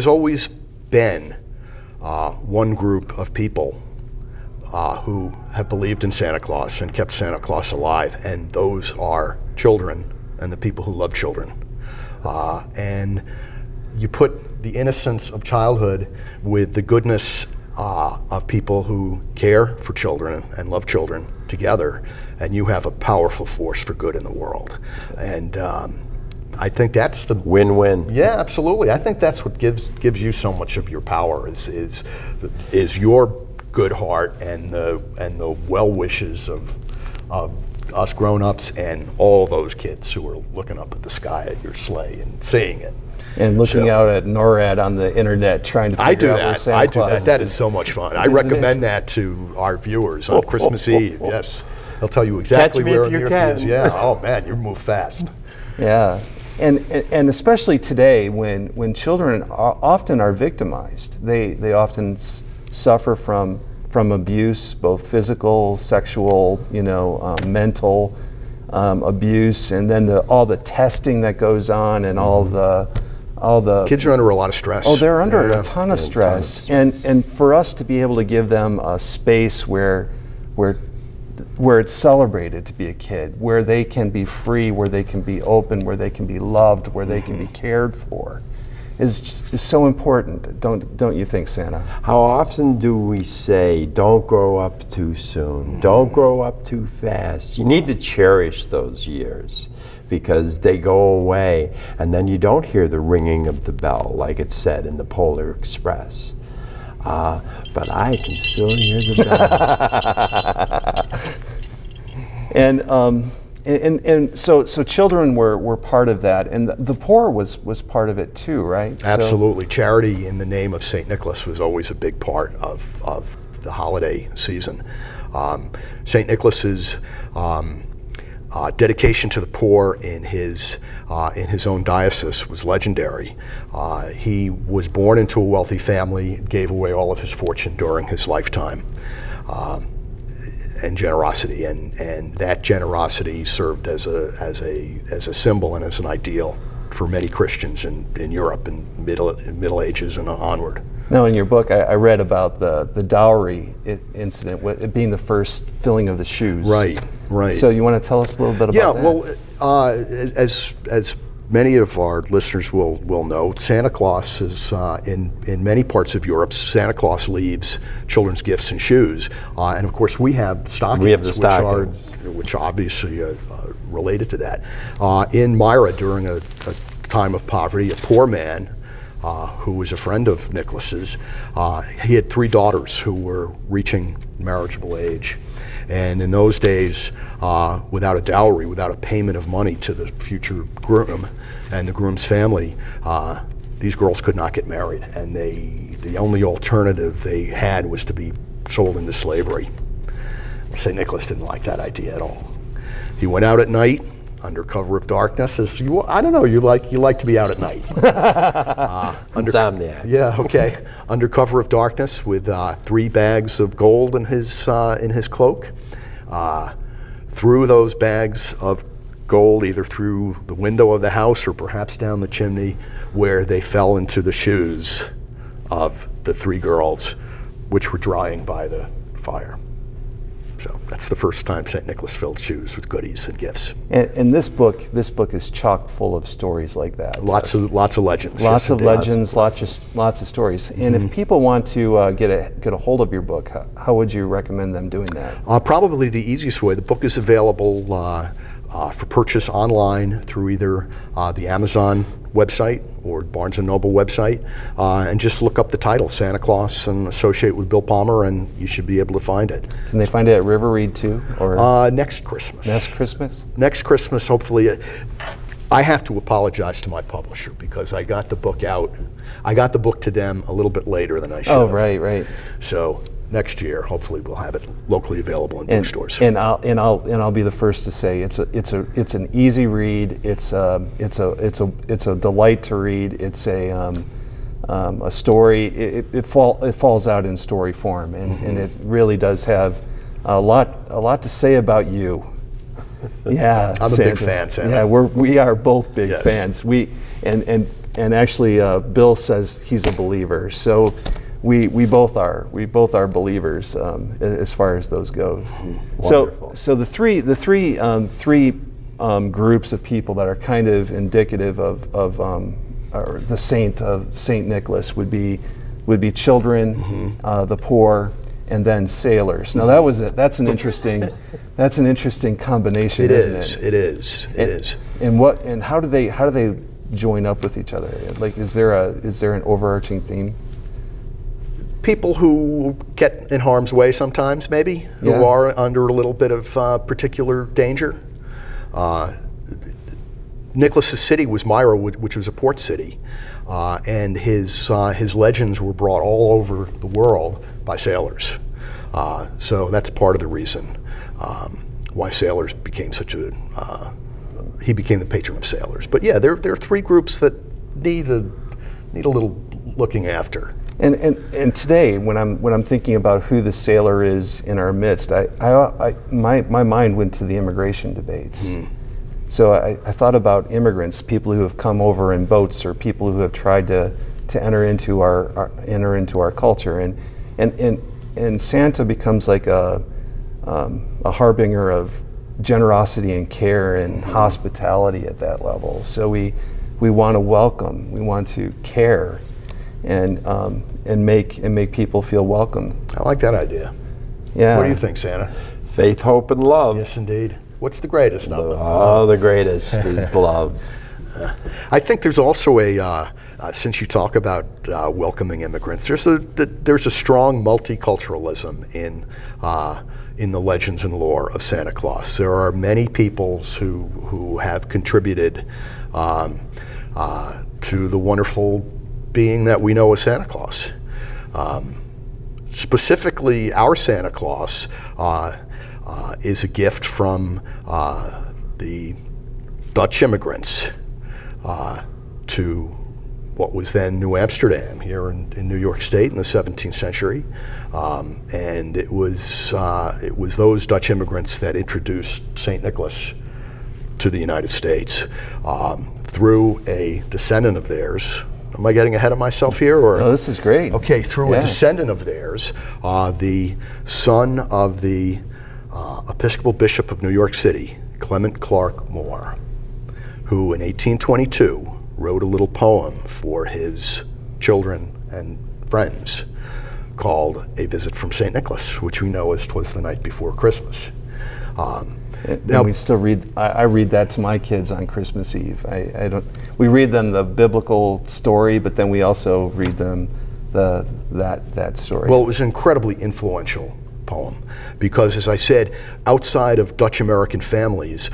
There's always been one group of people who have believed in Santa Claus and kept Santa Claus alive, and those are children and the people who love children. And you put the innocence of childhood with the goodness of people who care for children and love children together, and you have a powerful force for good in the world. And I think that's the win-win. Yeah, absolutely. I think that's what gives you so much of your power is your good heart and the well wishes of us grown-ups and all those kids who are looking up at the sky at your sleigh and seeing it. And looking out at NORAD on the internet, trying to figure out where Santa Claus is. That is so much fun. I recommend that to our viewers on Christmas Eve. Yes, they'll tell you exactly where the Earth is. Yeah. Oh man, you move fast. Yeah, and especially today, when children often are victimized, they often suffer from abuse, both physical, sexual, mental abuse, and then all the testing that goes on, and all the kids are under a lot of stress. Oh, they're under a ton of stress, and for us to be able to give them a space where it's celebrated to be a kid, where they can be free, where they can be open, where they can be loved, where they can be cared for, is so important. Don't you think, Santa? How often do we say, don't grow up too soon, don't grow up too fast? You need to cherish those years, because they go away, and then you don't hear the ringing of the bell, like it said in the Polar Express. But I can still hear the bell. And so children were part of that, and the poor was part of it too, right? Absolutely. Charity in the name of St. Nicholas was always a big part of the holiday season. St. Nicholas's dedication to the poor in his own diocese was legendary. He was born into a wealthy family, gave away all of his fortune during his lifetime, and generosity, and that generosity served as a symbol and as an ideal for many Christians in Europe in Middle Ages and onward. Now, in your book, I read about the dowry incident, it being the first filling of the shoes. Right. So you want to tell us a little bit about that? Yeah, well, as many of our listeners will know, Santa Claus is, in many parts of Europe, Santa Claus leaves children's gifts and shoes. And of course, we have stockings. We have the stockings. Which obviously related to that. In Myra, during a time of poverty, a poor man who was a friend of Nicholas's, he had 3 daughters who were reaching marriageable age. And in those days, without a dowry, without a payment of money to the future groom and the groom's family, these girls could not get married. And the only alternative they had was to be sold into slavery. St. Nicholas didn't like that idea at all. He went out at night under cover of darkness. I don't know, you like to be out at night. Insomniac. Yeah, okay. Under cover of darkness with 3 bags of gold in his cloak. Threw those bags of gold either through the window of the house or perhaps down the chimney, where they fell into the shoes of the 3 girls, which were drying by the fire. So that's the first time St. Nicholas filled shoes with goodies and gifts. And this book is chock full of stories like that. Lots of legends. Lots of legends, lots of stories. And if people want to get a hold of your book, how would you recommend them doing that? Probably the easiest way. The book is available for purchase online through either the Amazon website or Barnes & Noble website, and just look up the title, Santa Claus, and associate with Bill Palmer, and you should be able to find it. Can they find it at River Read too? Or next Christmas. Next Christmas? Next Christmas, hopefully. I have to apologize to my publisher because I got the book out. I got the book to them a little bit later than I should have. Oh, right. So next year, hopefully, we'll have it locally available in bookstores. And I'll be the first to say it's an easy read. It's a delight to read. It's a story. It falls out in story form, and it really does have a lot to say about you. Yeah, I'm Santa. a big fan, Santa. Yeah, we are both big fans. And and actually Bill says he's a believer. So we both are believers as far as those go. Wonderful. So the three groups of people that are kind of indicative of or the saint of Saint Nicholas would be children, the poor, and then sailors. Now that's an interesting combination, isn't it? It is. And how do they join up with each other? Like, is there an overarching theme? People who get in harm's way sometimes, maybe, who Yeah. are under a little bit of particular danger. Nicholas's city was Myra, which was a port city, and his legends were brought all over the world by sailors. So that's part of the reason why sailors became he became the patron of sailors. But yeah, there are three groups that need a little looking after. And today, when I'm thinking about who the sailor is in our midst, my mind went to the immigration debates. So I thought about immigrants, people who have come over in boats, or people who have tried to enter into our culture, and Santa becomes like a harbinger of generosity and care and hospitality at that level. So we want to welcome, we want to care, and make people feel welcome. I like that idea. Yeah. What do you think, Santa? Faith, hope, and love. Yes, indeed. What's the greatest of them? Oh, the greatest is love. I think there's also since you talk about welcoming immigrants, there's a strong multiculturalism in the legends and lore of Santa Claus. There are many peoples who have contributed to the wonderful being that we know as Santa Claus. Specifically, our Santa Claus is a gift from the Dutch immigrants to what was then New Amsterdam here in New York State in the 17th century, and it was those Dutch immigrants that introduced St. Nicholas to the United States through a descendant of theirs. Am I getting ahead of myself here? Or? No, this is great. Okay, through a descendant of theirs, the son of the Episcopal Bishop of New York City, Clement Clark Moore, who in 1822 wrote a little poem for his children and friends called A Visit from St. Nicholas, which we know as 'Twas the Night Before Christmas. Now we still read. I read that to my kids on Christmas Eve. We read them the biblical story, but then we also read them that story. Well, it was an incredibly influential poem because, as I said, outside of Dutch American families,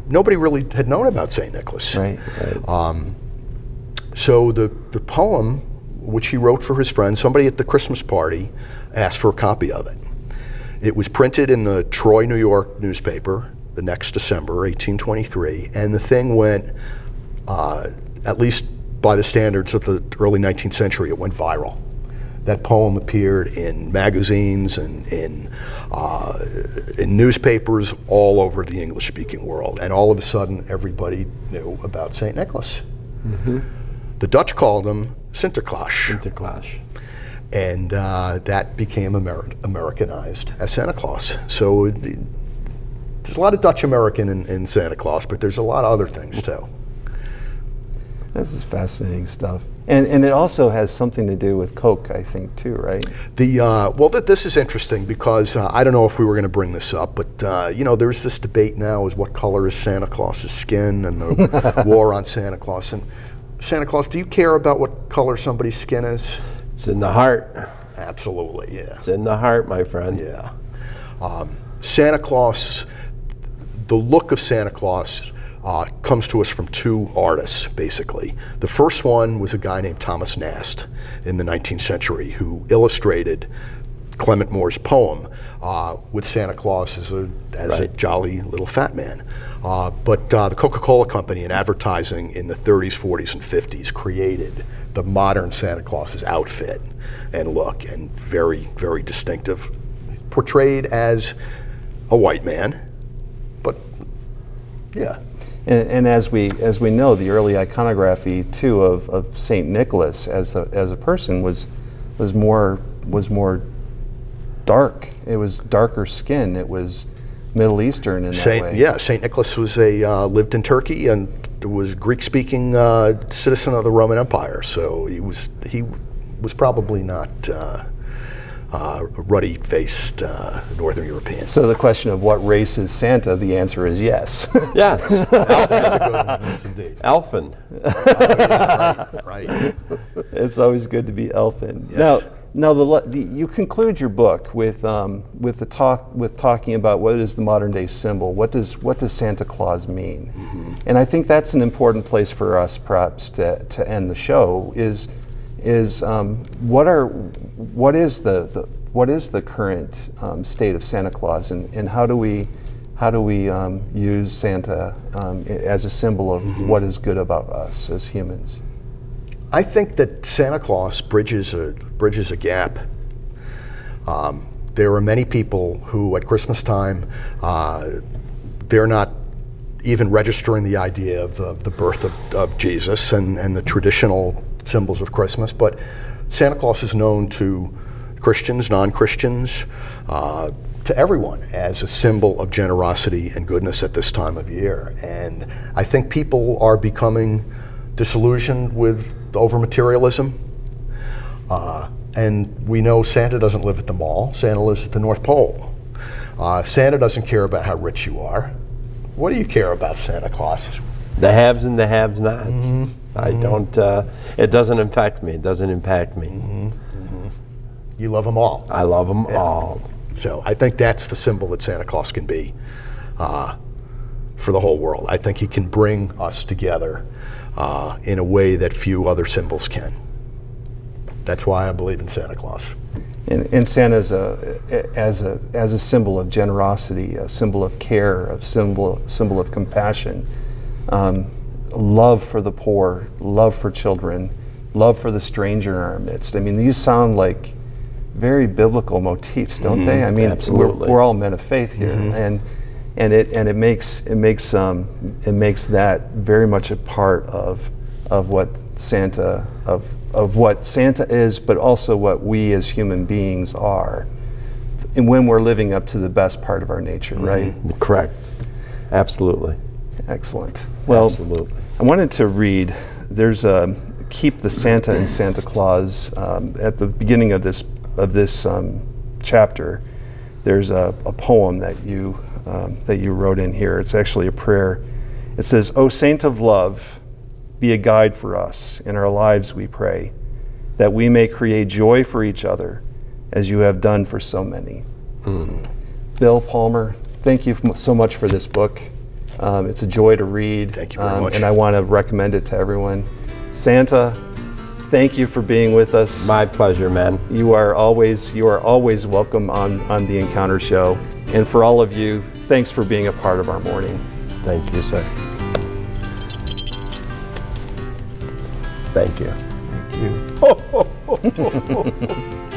nobody really had known about St. Nicholas. Right. So the poem, which he wrote for his friends, somebody at the Christmas party asked for a copy of it. It was printed in the Troy, New York newspaper the next December, 1823, and the thing went, at least by the standards of the early 19th century, it went viral. That poem appeared in magazines and in newspapers all over the English-speaking world, and all of a sudden, everybody knew about St. Nicholas. The Dutch called him Sinterklaas. Sinterklaas. And that became Americanized as Santa Claus. So there's a lot of Dutch American in Santa Claus, but there's a lot of other things too. This is fascinating stuff. And it also has something to do with Coke, I think, too, right? This is interesting because I don't know if we were going to bring this up, but there's this debate now: is what color is Santa Claus's skin, and the war on Santa Claus. And Santa Claus, do you care about what color somebody's skin is? It's in the heart. Absolutely, yeah. It's in the heart, my friend. Yeah. Santa Claus, the look of Santa Claus comes to us from two artists, basically. The first one was a guy named Thomas Nast in the 19th century who illustrated Clement Moore's poem with Santa Claus as a jolly little fat man. But the Coca-Cola company in advertising in the 30s, 40s, and 50s created the modern Santa Claus's outfit and look, and very, very distinctive. Portrayed as a white man, but yeah. And as we know, the early iconography too of Saint Nicholas as a person was more dark. It was darker skin. It was Middle Eastern in that way. Yeah, Saint Nicholas was lived in Turkey and was Greek-speaking citizen of the Roman Empire. So he was probably not ruddy-faced Northern European. So the question of what race is Santa, the answer is yes. Yes, That's a good one, yes, indeed. Elfin. Right. It's always good to be elfin. Yes. Now you conclude your book with talking about what is the modern day symbol. What does Santa Claus mean? Mm-hmm. And I think that's an important place for us, perhaps, to end the show. What is the current state of Santa Claus, and how do we use Santa as a symbol of mm-hmm. what is good about us as humans? I think that Santa Claus bridges a gap. There are many people who, at Christmas time, they're not even registering the idea of the birth of Jesus and the traditional symbols of Christmas, but Santa Claus is known to Christians, non-Christians, to everyone as a symbol of generosity and goodness at this time of year. And I think people are becoming disillusioned with over materialism. And we know Santa doesn't live at the mall. Santa lives at the North Pole. Santa doesn't care about how rich you are. What do you care about Santa Claus? The haves and the have-nots. Mm-hmm. I don't, it doesn't impact me. It doesn't impact me. Mm-hmm. Mm-hmm. You love them all. I love them all. So I think that's the symbol that Santa Claus can be for the whole world. I think he can bring us together in a way that few other symbols can. That's why I believe in Santa Claus. And Santa as a symbol of generosity, a symbol of care, a symbol of compassion, love for the poor, love for children, love for the stranger in our midst. I mean, these sound like very biblical motifs, don't they? I mean, absolutely. We're all men of faith here, and it makes that very much a part of what Santa is, but also what we as human beings are, and when we're living up to the best part of our nature, right? Correct. Absolutely. Excellent. Well, absolutely. I wanted to read. There's Keep the Santa and Santa Claus at the beginning of this chapter. There's a poem that you wrote in here. It's actually a prayer. It says, "O Saint of Love, be a guide for us in our lives, we pray, that we may create joy for each other as you have done for so many." Bill Palmer, thank you so much for this book. It's a joy to read. Thank you very much. And I want to recommend it to everyone. Santa, thank you for being with us. My pleasure, man. You are always welcome on the Encounter Show. And for all of you, thanks for being a part of our morning. Thank you, sir. Thank you. Thank you.